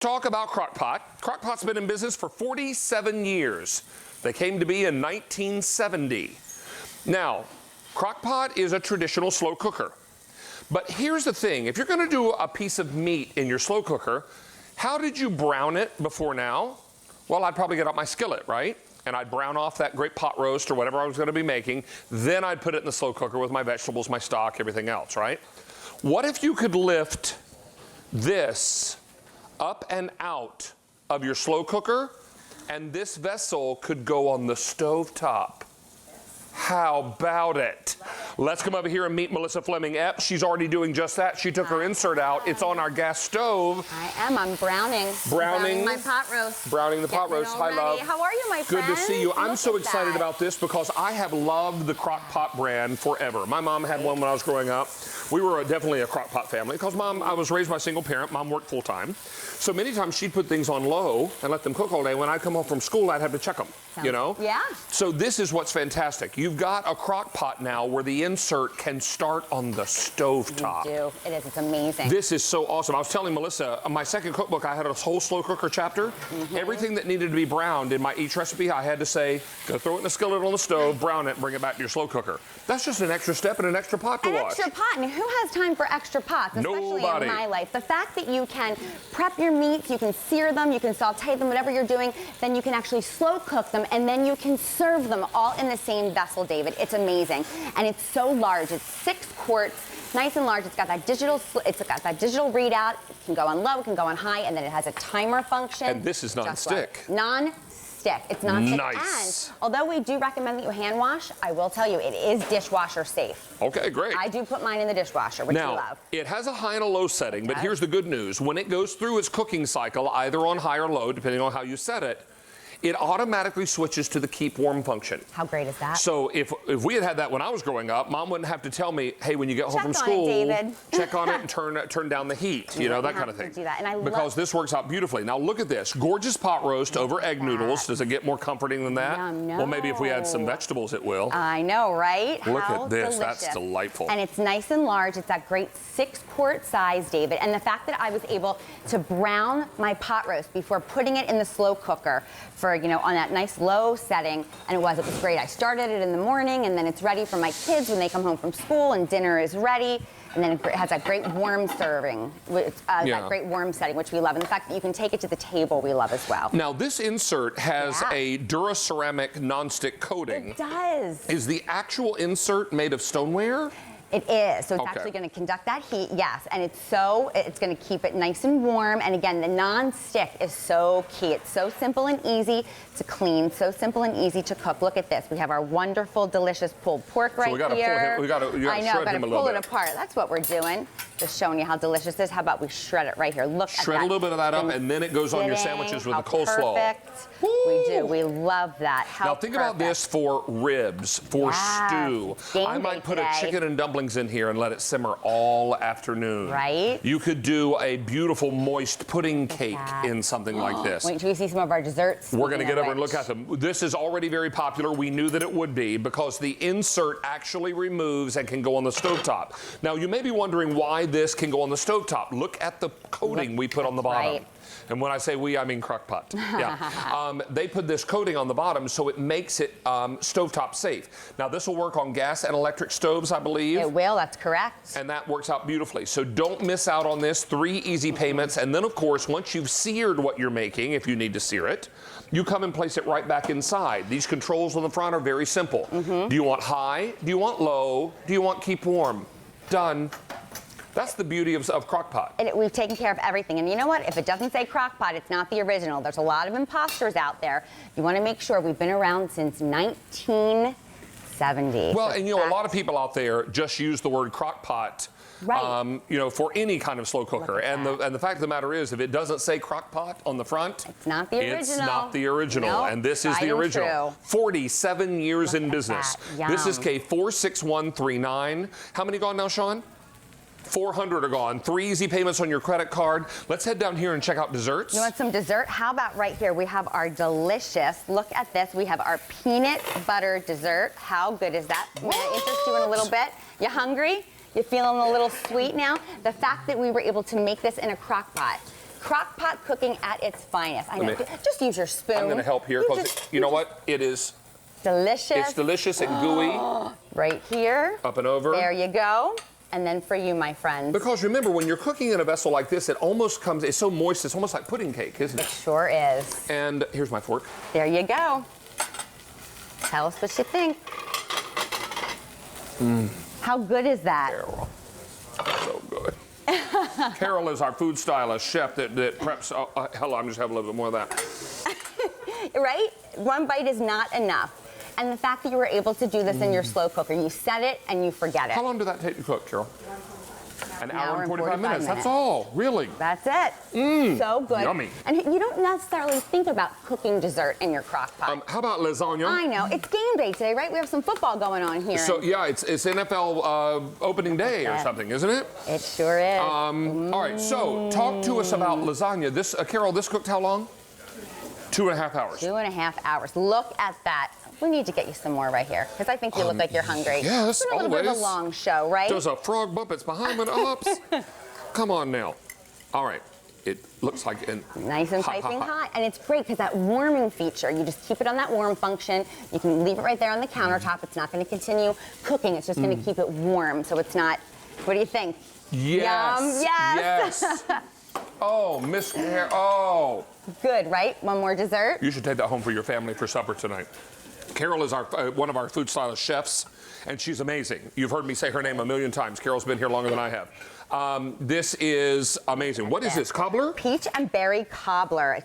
Talk about Crock-pot. Crock-pot's been in business for 47 years. They came to be in 1970. Now, Crock-pot is a traditional slow cooker. But here's the thing, if you're gonna do a piece of meat in your slow cooker, how did you brown it before now? Well, I'd probably get out my skillet, right? And I'd brown off that great pot roast or whatever I was gonna be making. Then I'd put it in the slow cooker with my vegetables, my stock, everything else, right? What if you could lift this up and out of your slow cooker, and this vessel could go on the stove top? How about it? Let's come over here and meet Melissa Fleming. She's already doing just that. She took her insert out. It's on our gas stove. I am. I'm browning. Browning my pot roast. Browning the pot roast. Hi, love. How are you, my friend? Good to see you. I'm so excited about this because I have loved the Crock-pot brand forever. My mom had one when I was growing up. We were definitely a Crock-pot family because I was raised by a single parent. Mom worked full time. So many times she'd put things on low and let them cook all day. When I'd come home from school, I'd have to check them, you know? Yeah. So this is what's fantastic. You've got a Crock-pot now where the insert can start on the stove top. You do. It is. It's amazing. This is so awesome. I was telling Melissa, my second cookbook, I had a whole slow cooker chapter. Everything that needed to be browned in my each recipe, I had to say, go throw it in the skillet on the stove, brown it, bring it back to your slow cooker. That's just an extra step and an extra pot to wash. An extra pot. And who has time for extra pots? Especially Nobody. In my life. The fact that you can prep your meats, you can sear them, you can saute them, whatever you're doing, then you can actually slow cook them, and then you can serve them all in the same vessel, David. It's amazing. And it's so large. It's 6 quarts, nice and large. It's got that digital readout. It can go on low, it can go on high, and then it has a timer function. And this is non-stick. Non-stick. It's non-stick. Nice. And although we do recommend that you hand wash, I will tell you, it is dishwasher safe. Okay, great. I do put mine in the dishwasher, which now, you love. it has a high and a low setting, but here's the good news. When it goes through its cooking cycle, either on high or low, depending on how you set it, it automatically switches to the keep warm function. How great is that? So if we had that when I was growing up, Mom wouldn't have to tell me, hey, when you get home from school, check on it and turn down the heat, you know, that kind of thing. Do that. And because this works out beautifully. Now look at this, gorgeous pot roast over egg noodles. Does it get more comforting than that? No. Well, maybe if we add some vegetables, it will. I know, right? Look How at this, delicious. that's delightful. And it's nice and large. It's that great 6-quart size, David. And the fact that I was able to brown my pot roast before putting it in the slow cooker for, you know, on that nice low setting, and it was great. I started it in the morning, and then it's ready for my kids when they come home from school, and dinner is ready. And then it has that great warm serving, that great warm setting, which we love. And the fact that you can take it to the table, we love as well. Now, this insert has a Duraceramic nonstick coating. It does. Is the actual insert made of stoneware? It is, so it's actually going to conduct that heat, yes, and it's going to keep it nice and warm. And again, the non-stick is so key. It's so simple and easy to clean, so simple and easy to cook. Look at this. We have our wonderful, delicious pulled pork right here. We got to shred him a little bit. Pull it apart. That's what we're doing. Just showing you how delicious this is. How about we shred it right here? Look at that. Shred a little bit of that up, and then it goes on your sandwiches with the coleslaw. Perfect. We do. We love that. Now think about this for ribs, for stew. I might put a chicken and dumplings in here and let it simmer all afternoon. Right. You could do a beautiful moist pudding cake in something like this. Wait till we see some of our desserts. We're going to get over and look at them. This is already very popular. We knew that it would be because the insert actually removes and can go on the stovetop. Now you may be wondering why this can go on the stovetop. Look at the coating we put on the bottom. Right. And when I say we, I mean Crock-pot. Yeah. They put this coating on the bottom so it makes it stovetop safe. Now this will work on gas and electric stoves, I believe. It will, that's correct. And that works out beautifully. So don't miss out on this. 3 easy payments. And then of course, once you've seared what you're making, if you need to sear it, you come and place it right back inside. These controls on the front are very simple. Do you want high? Do you want low? Do you want keep warm? Done. That's the beauty of Crock-pot. And we've taken care of everything. And you know what? If it doesn't say Crock-pot, it's not the original. There's a lot of imposters out there. You want to make sure we've been around since 1970. Well, and you know, a lot of people out there just use the word Crock-pot. Right. You know, for any kind of slow cooker. And the fact of the matter is, if it doesn't say Crock-pot on the front, it's not the original. It's not the original. Nope. And this is the original. 47 years in business. This is K46139. How many gone now, Sean? 400 are gone. 3 easy payments on your credit card. Let's head down here and check out desserts. You want some dessert? How about right here? We have our delicious, look at this, we have our peanut butter dessert. How good is that? I'm going to interest you in a little bit. You hungry? You feeling a little sweet now? The fact that we were able to make this in a crock pot Crock-pot cooking at its finest. I know. Just use your spoon. I'm going to help here because you know what? It is delicious. It's delicious and gooey. Right here. Up and over. There you go. And then for you, my friends. Because remember, when you're cooking in a vessel like this, it almost comes, it's so moist, it's almost like pudding cake, isn't it? It sure is. And here's my fork. There you go. Tell us what you think. How good is that? Carol. So good. Carol is our food stylist, chef that preps. Hell, I'm just having a little bit more of that. Right? One bite is not enough. And the fact that you were able to do this in your slow cooker, you set it and you forget it. How long did that take to cook, Carol? An hour and 45 minutes. That's all, really. That's it. So good. Yummy. And you don't necessarily think about cooking dessert in your crock pot. How about lasagna? I know. It's game day today, right? We have some football going on here. So, yeah, it's NFL opening day or something, isn't it? It sure is. All right, so talk to us about lasagna. This, Carol, this cooked how long? 2.5 hours. 2.5 hours. Look at that. We need to get you some more right here, because I think you look like you're hungry. Yes, it's been a little bit of a long show, right? There's a frog bump. It's behind my ups. Come on now. All right. It looks like nice and piping hot. And it's great because that warming feature, you just keep it on that warm function. You can leave it right there on the countertop. It's not going to continue cooking. It's just going to keep it warm, so it's not. What do you think? Yes. Yum. Yes. Oh, Miss Carol. Oh. Good, right? One more dessert. You should take that home for your family for supper tonight. Carol is our one of our food stylist chefs, and she's amazing. You've heard me say her name a million times. Carol's been here longer than I have. This is amazing. What is this, cobbler? Peach and berry cobbler.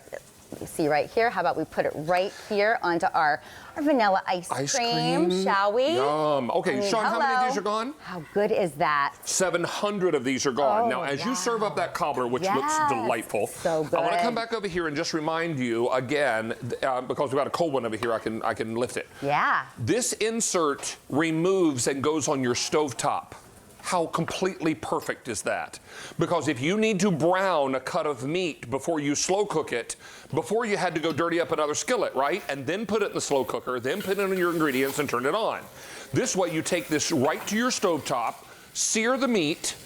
You see right here. How about we put it right here onto our vanilla ice cream, shall we? Yum. Okay, Sean, how many of these are gone? How good is that? 700 of these are gone. Oh, now, as you serve up that cobbler, which looks delightful, so good. I want to come back over here and just remind you again, because we've got a cold one over here, I can lift it. Yeah. This insert removes and goes on your stovetop. How completely perfect is that? Because if you need to brown a cut of meat before you slow cook it, before you had to go dirty up another skillet, right? And then put it in the slow cooker, then put in your ingredients and turn it on. This way you take this right to your stovetop, sear the meat,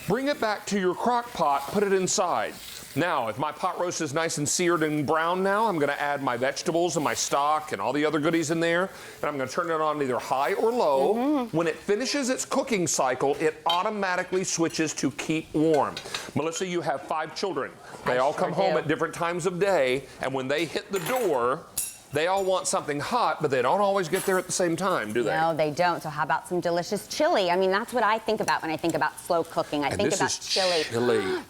bring it back to your crock pot, put it inside. Now, if my pot roast is nice and seared and brown now, I'm going to add my vegetables and my stock and all the other goodies in there, and I'm going to turn it on either high or low. When it finishes its cooking cycle, it automatically switches to keep warm. Melissa, you have 5 children. They all come home at different times of day, and when they hit the door, they all want something hot, but they don't always get there at the same time, do they? No, they don't. So how about some delicious chili? I mean, that's what I think about when I think about slow cooking. I think about chili.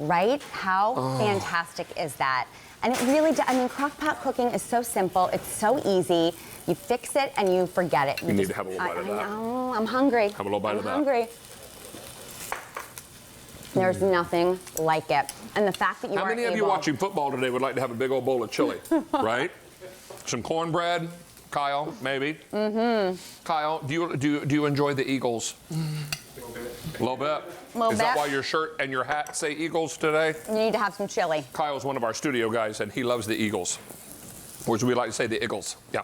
Right? How fantastic is that? And it really, I mean, crock-pot cooking is so simple. It's so easy. You fix it and you forget it. You need to have a little bite of that. Oh, I'm hungry. Have a little bite of that. I'm hungry. There's nothing like it. And the fact that you are able... How many of you watching football today would like to have a big old bowl of chili, right? Some cornbread, Kyle, maybe. Kyle, do you enjoy the Eagles? A little bit. Is that why your shirt and your hat say Eagles today? You need to have some chili. Kyle's one of our studio guys, and he loves the Eagles. Or as we like to say, the Eagles. Yeah.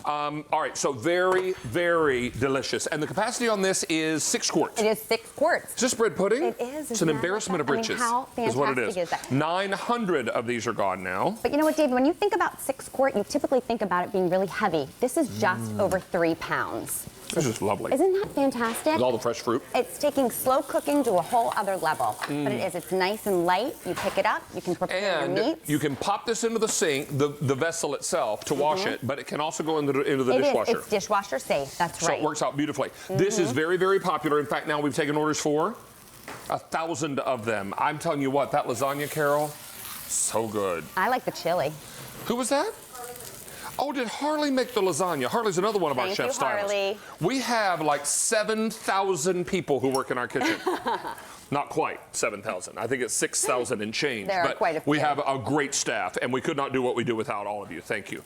All right, so very, very delicious. And the capacity on this is 6 quarts. It is 6 quarts. Is this bread pudding? It is. It's an embarrassment of riches. I mean, how fantastic is what it is. Is that? 900 of these are gone now. But you know what, David? When you think about 6 quart, you typically think about it being really heavy. This is just over 3 pounds. This is lovely. Isn't that fantastic? With all the fresh fruit. It's taking slow cooking to a whole other level. But it is. It's nice and light. You pick it up. You can prepare your meats. You can pop this into the sink, the vessel itself, to wash it, but it can also go into the dishwasher. It's dishwasher safe. That's right. So it works out beautifully. This is very, very popular. In fact, now we've taken orders for 1,000 of them. I'm telling you what, that lasagna, Carol, so good. I like the chili. Who was that? Oh, did Harley make the lasagna? Harley's another one of our chef stylists. Harley. We have like 7,000 people who work in our kitchen. Not quite 7,000. I think it's 6,000 and change. There are quite a few. We have a great staff, and we could not do what we do without all of you. Thank you.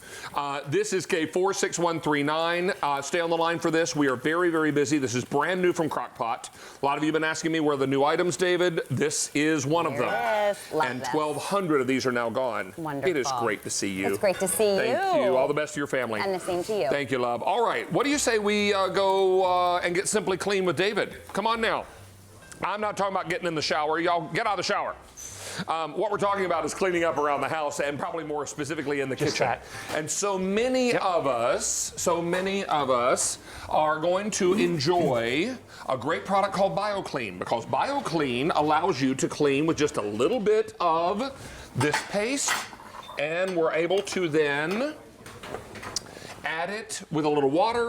This is K46139. Stay on the line for this. We are very, very busy. This is brand new from Crock-pot. A lot of you have been asking me where are the new items, David. This is one of them. Yes, love and this. 1,200 of these are now gone. Wonderful. It is great to see you. It's great to see you. Thank you. All the best to your family. And the same to you. Thank you, love. All right. What do you say we go and get Simply Clean with David? Come on now. I'm not talking about getting in the shower. Y'all get out of the shower. What we're talking about is cleaning up around the house and probably more specifically in the kitchen. that. And so many of us are going to enjoy a great product called BioClean, because BioClean allows you to clean with just a little bit of this paste, and we're able to then add it with a little water